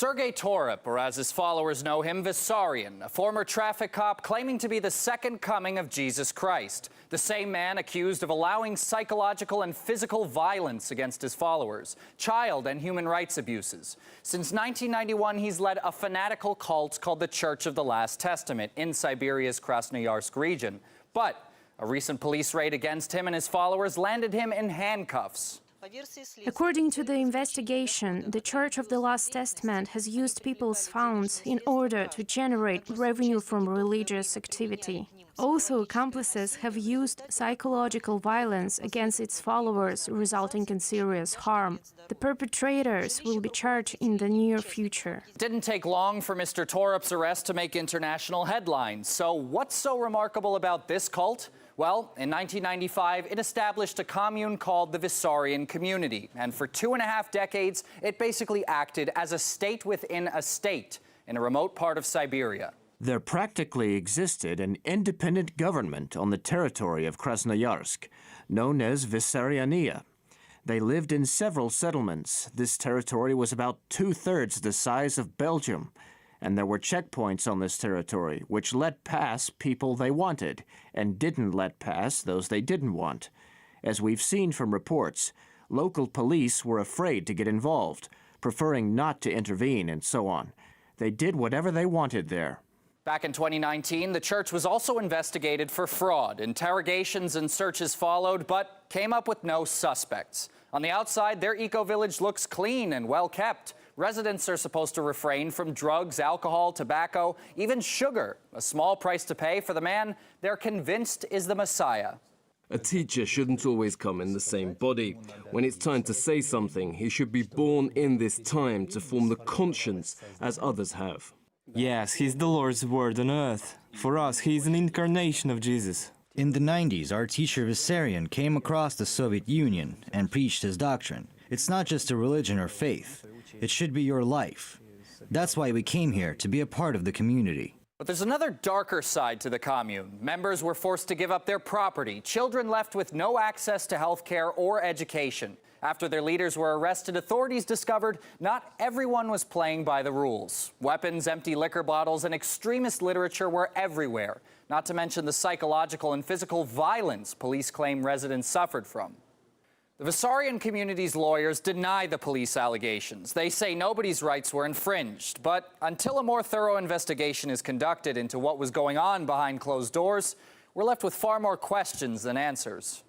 Sergei Torop, or as his followers know him, Vissarion, a former traffic cop claiming to be the second coming of Jesus Christ. The same man accused of allowing psychological and physical violence against his followers, child and human rights abuses. Since 1991, he's led a fanatical cult called the Church of the Last Testament in Siberia's Krasnoyarsk region. But a recent police raid against him and his followers landed him in handcuffs. According to the investigation, the Church of the Last Testament has used people's funds in order to generate revenue from religious activity. Also, accomplices have used psychological violence against its followers, resulting in serious harm. The perpetrators will be charged in the near future. It didn't take long for Mr. Torop's arrest to make international headlines. So what's so remarkable about this cult? Well, in 1995, it established a commune called the Vissarion Community. And for 2.5 decades, it basically acted as a state within a state in a remote part of Siberia. There practically existed an independent government on the territory of Krasnoyarsk, known as Vissarionia. They lived in several settlements. This territory was about 2/3 the size of Belgium. And there were checkpoints on this territory which let pass people they wanted and didn't let pass those they didn't want. As we've seen from reports, local police were afraid to get involved, preferring not to intervene and so on. They did whatever they wanted there. Back in 2019, the church was also investigated for fraud. Interrogations and searches followed, but came up with no suspects. On the outside, their eco-village looks clean and well kept. Residents are supposed to refrain from drugs, alcohol, tobacco, even sugar, a small price to pay for the man they're convinced is the Messiah. A teacher shouldn't always come in the same body. When it's time to say something, he should be born in this time to form the conscience as others have. Yes, he's the Lord's word on earth. For us, he's an incarnation of Jesus. In the 90s, our teacher Vissarion came across the Soviet Union and preached his doctrine. It's not just a religion or faith. It should be your life. That's why we came here, to be a part of the community. But there's another darker side to the commune. Members were forced to give up their property, children left with no access to health care or education. After their leaders were arrested, authorities discovered not everyone was playing by the rules. Weapons, empty liquor bottles, and extremist literature were everywhere, not to mention the psychological and physical violence police claim residents suffered from. The Vissarion community's lawyers deny the police allegations. They say nobody's rights were infringed. But until a more thorough investigation is conducted into what was going on behind closed doors, we're left with far more questions than answers.